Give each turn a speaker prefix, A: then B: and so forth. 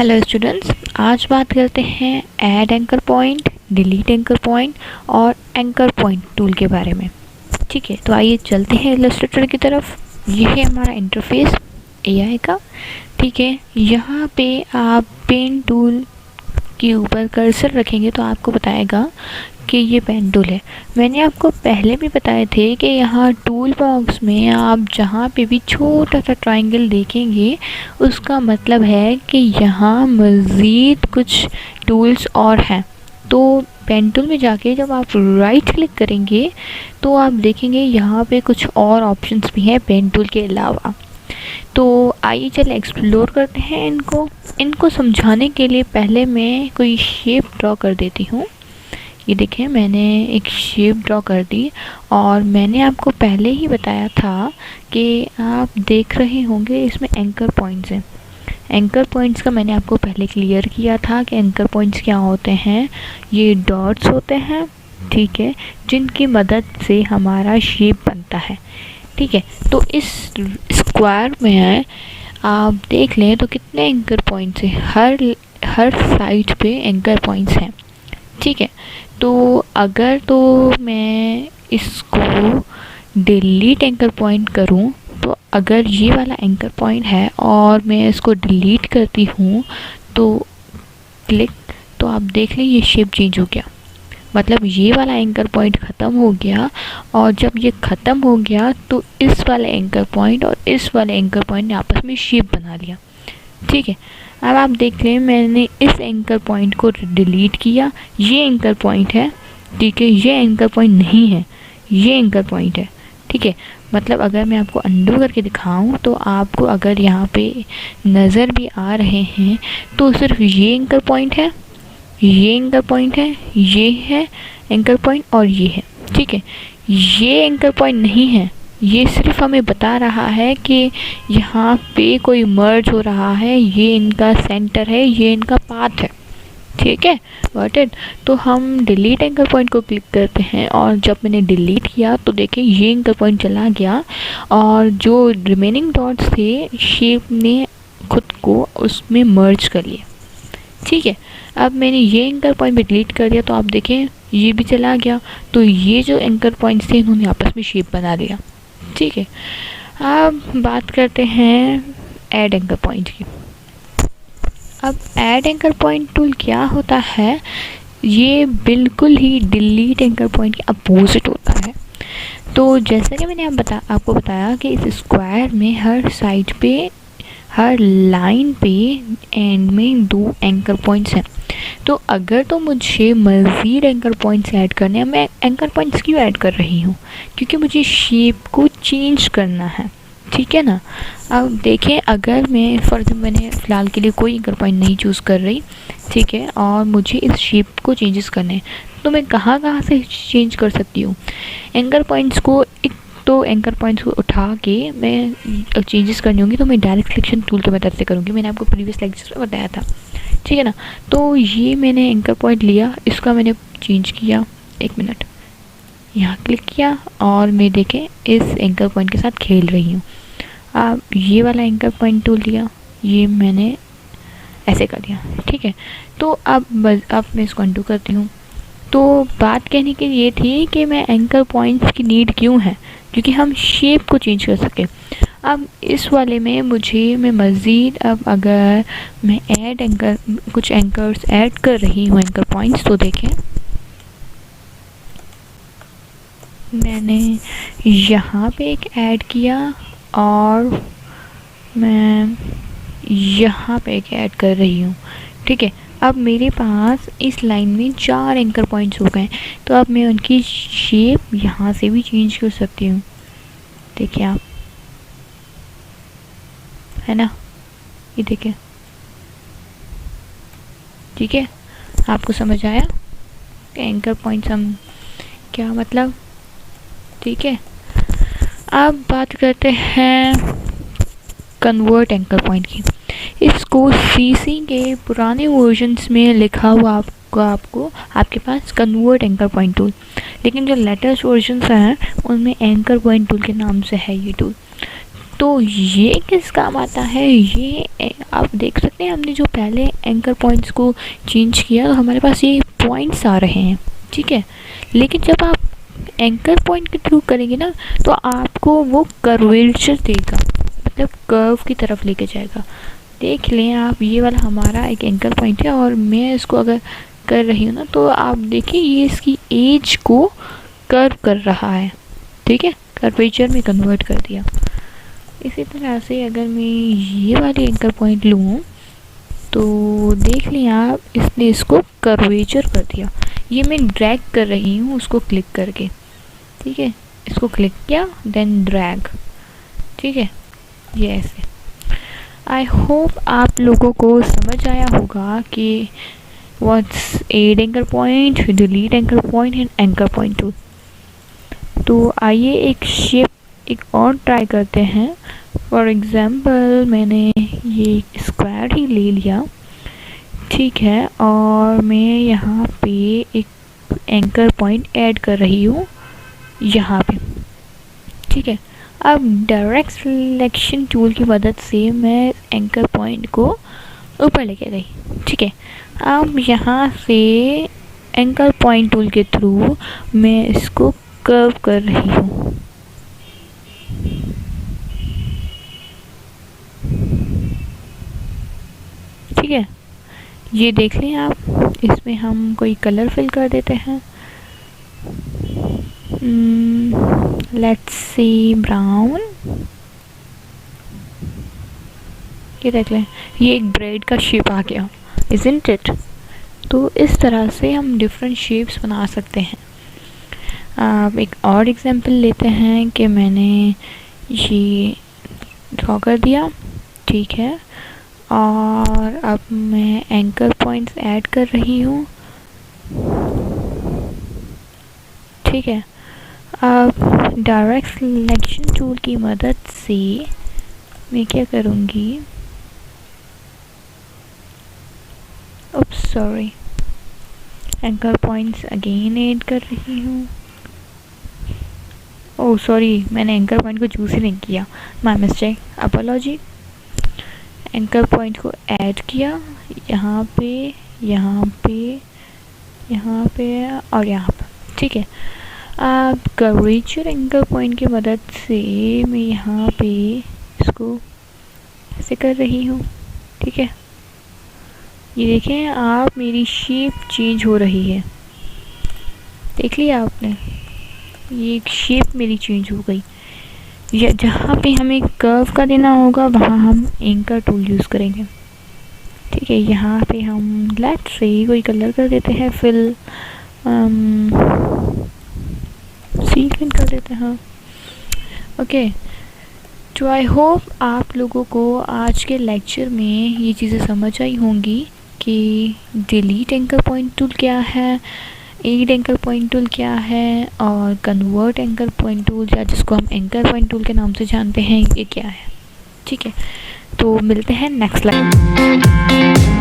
A: Hello students, आज बात करते हैं add anchor point, delete anchor point और एंकर पॉइंट टूल के बारे में। ठीक है, तो आइए चलते हैं इलस्ट्रेटर की तरफ। ये है हमारा इंटरफेस एआई का। ठीक है, यहाँ पे आप पेन टूल के ऊपर कर्सर रखेंगे तो आपको बताएगा कि ये पेन टूल है। मैंने आपको पहले भी बताए थे कि यहाँ टूल बॉक्स में आप जहाँ पे भी छोटा सा ट्रायंगल देखेंगे उसका मतलब है कि यहाँ मज़ीद कुछ टूल्स और हैं। तो पेन टूल में जाके जब आप राइट क्लिक करेंगे तो आप देखेंगे यहाँ पे कुछ और ऑप्शंस भी हैं पेन टूल के अलावा। तो आइए चले एक्सप्लोर करते हैं इनको समझाने के लिए पहले मैं कोई शेप ड्रॉ कर देती हूँ। ये देखें, मैंने एक शेप ड्रॉ कर दी और मैंने आपको पहले ही बताया था कि आप देख रहे होंगे इसमें एंकर पॉइंट्स हैं। एंकर पॉइंट्स का मैंने आपको पहले क्लियर किया था कि एंकर पॉइंट्स क्या होते हैं। ये डॉट्स होते हैं, ठीक है, जिनकी मदद से हमारा शेप बनता है। ठीक है, तो इस स्क्वायर में आप देख लें तो कितने एंकर पॉइंट्स हैं, हर साइड पे एंकर पॉइंट्स हैं। ठीक है, तो अगर तो मैं इसको डिलीट एंकर पॉइंट करूं, तो अगर ये वाला एंकर पॉइंट है और मैं इसको डिलीट करती हूँ तो क्लिक, तो आप देख लें ये शेप चेंज हो गया। मतलब ये वाला एंकर पॉइंट ख़त्म हो गया और जब ये ख़त्म हो गया तो इस वाले एंकर पॉइंट और इस वाले एंकर पॉइंट ने आपस में शेप बना लिया। ठीक है, अब आप देख लें मैंने इस एंकर पॉइंट को डिलीट किया, ये एंकर पॉइंट है। ठीक है, ये एंकर पॉइंट नहीं है, ये एंकर पॉइंट है। ठीक है, मतलब अगर मैं आपको अंडू करके दिखाऊं तो आपको अगर यहाँ पे नज़र भी आ रहे हैं तो सिर्फ ये एंकर पॉइंट है, ये एंकर पॉइंट है, ये है एंकर पॉइंट और ये है। ठीक है, ये एंकर पॉइंट नहीं है, ये सिर्फ हमें बता रहा है कि यहाँ पे कोई मर्ज हो रहा है, ये इनका सेंटर है, ये इनका पाथ है। ठीक है, गॉट इट। तो हम डिलीट एंकर पॉइंट को क्लिक करते हैं और जब मैंने डिलीट किया तो देखें ये एंकर पॉइंट चला गया और जो रिमेनिंग डॉट्स थे शेप ने खुद को उसमें मर्ज कर लिया। ठीक है, अब मैंने ये एंकर पॉइंट भी डिलीट कर दिया तो आप देखें ये भी चला गया। तो ये जो एंकर पॉइंट्स थे इन्होंने आपस में शेप बना लिया। ठीक है, अब बात करते हैं ऐड एंकर पॉइंट की। अब ऐड एंकर पॉइंट टूल क्या होता है, ये बिल्कुल ही डिलीट एंकर पॉइंट के अपोजिट होता है। तो जैसा कि मैंने आपको बताया कि इस स्क्वायर में हर साइड पे, हर लाइन पे एंड में 2 एंकर पॉइंट्स हैं। तो अगर तो मुझे मज़ीद एंकर पॉइंट्स ऐड करने हैं, मैं एंकर पॉइंट्स क्यों ऐड कर रही हूँ, क्योंकि मुझे शेप को चेंज करना है। ठीक है ना। अब देखें, अगर मैं मैंने फ़िलहाल के लिए कोई एंकर पॉइंट नहीं चूज़ कर रही, ठीक है, और मुझे इस शेप को चेंजेस करने हैं तो मैं कहाँ से चेंज कर सकती हूँ एंकर पॉइंट्स को। तो एंकर पॉइंट्स को उठा के मैं चेंजेस करनी होंगी तो मैं डायरेक्ट सिलेक्शन टूल की मदद से करूँगी। मैंने आपको प्रीवियस लेक्चर्स में बताया था। ठीक है ना। तो ये मैंने एंकर पॉइंट लिया, इसका मैंने चेंज किया, 1 मिनट, यहाँ क्लिक किया और मैं देखें इस एंकर पॉइंट के साथ खेल रही हूँ। अब ये वाला एंकर पॉइंट टूल लिया, ये मैंने ऐसे कर दिया। ठीक है, तो अब मैं इसको अंडू करती हूँ। तो बात कहने की ये थी कि मैं एंकर पॉइंट्स की नीड क्यों है, क्योंकि हम शेप को चेंज कर सकें। अब इस वाले में मैं मज़ीद, अब अगर मैं कुछ एंकर्स ऐड कर रही हूँ एंकर पॉइंट्स, तो देखें मैंने यहाँ पे एक ऐड किया और मैं यहाँ पे एक ऐड कर रही हूँ। ठीक है, अब मेरे पास इस लाइन में 4 एंकर पॉइंट्स हो गए, तो अब मैं उनकी शेप यहाँ से भी चेंज कर सकती हूँ। देखिए आप, है ना, ये देखिए। ठीक है, आपको समझ आया कि एंकर पॉइंट्स हम क्या मतलब। ठीक है, अब बात करते हैं कन्वर्ट एंकर पॉइंट की। इसको सीसी के पुराने वर्जन्स में लिखा हुआ आपको आपके पास कन्वर्ट एंकर पॉइंट टूल, लेकिन जो लेटेस्ट वर्जन्स हैं उनमें एंकर पॉइंट टूल के नाम से है ये टूल। तो ये किस काम आता है, ये आप देख सकते हैं हमने जो पहले एंकर पॉइंट्स को चेंज किया तो हमारे पास ये पॉइंट्स आ रहे हैं, ठीक है। लेकिन जब आप एंकर पॉइंट के थ्रू करेंगे ना तो आपको वो कर्वेचर देगा, मतलब कर्व की तरफ लेके जाएगा। देख लें आप, ये वाला हमारा एक एंकर पॉइंट है और मैं इसको अगर कर रही हूँ ना तो आप देखिए ये इसकी एज को कर्व कर रहा है, ठीक है, कर्वेचर में कन्वर्ट कर दिया। इसी तरह से अगर मैं ये वाले एंकर पॉइंट लूँ तो देख लें आप, इसने इसको कर्वेचर कर दिया। ये मैं ड्रैग कर रही हूँ उसको क्लिक करके, ठीक है, इसको क्लिक किया देन ड्रैग, ठीक है, ये ऐसे। आई होप आप लोगों को समझ आया होगा कि what's add anchor point, delete anchor point and anchor point tool. तो आइए एक शेप एक और ट्राई करते हैं। फॉर एग्ज़ाम्पल मैंने ये स्क्वायर ही ले लिया, ठीक है, और मैं यहाँ पे एक एंकर पॉइंट ऐड कर रही हूँ यहाँ पे, ठीक है। अब डायरेक्ट सिलेक्शन टूल की मदद से मैं एंकर पॉइंट को ऊपर लेके गई, ठीक है। अब यहाँ से एंकर पॉइंट टूल के थ्रू मैं इसको कर्व कर रही हूँ, ठीक है। ये देख लें आप, इसमें हम कोई कलर फिल कर देते हैं, लेट्स सी ब्राउन। ये देख लें, ये एक ब्रेड का शेप आ गया, इज़न्ट इट। तो इस तरह से हम डिफरेंट शेप्स बना सकते हैं। अब एक और एग्जांपल लेते हैं कि मैंने ये ड्रॉ कर दिया, ठीक है, और अब मैं एंकर पॉइंट्स ऐड कर रही हूँ, ठीक है। अब डायरेक्ट सिलेक्शन टूल की मदद से मैं क्या करूँगी, oops sorry, anchor points again add कर रही हूँ। ओह सॉरी, मैंने एंकर पॉइंट को चूज़ ही नहीं किया, my mistake, apology. Anchor point को ऐड किया यहाँ पे, यहाँ पे, यहाँ पे और यहाँ पे, ठीक है। अब कर्वेचर एंकर पॉइंट की मदद से मैं यहाँ पे इसको ऐसे कर रही हूँ, ठीक है। ये देखें आप, मेरी शेप चेंज हो रही है, देख लिया आपने, ये एक शेप मेरी चेंज हो गई। या जहाँ पे हमें कर्व का देना होगा वहाँ हम एंकर टूल यूज़ करेंगे, ठीक है। यहाँ पे हम लेट्स से कोई कलर कर देते हैं, फिल सीक्वेंस कर देते हैं, ओके। तो आई होप आप लोगों को आज के लेक्चर में ये चीज़ें समझ आई होंगी कि डिलीट एंकर पॉइंट टूल क्या है, एड एंकर पॉइंट टूल क्या है, और कन्वर्ट एंकर पॉइंट टूल या जिसको हम एंकर पॉइंट टूल के नाम से जानते हैं, ये क्या है, ठीक है। तो मिलते हैं नेक्स्ट लेक्चर।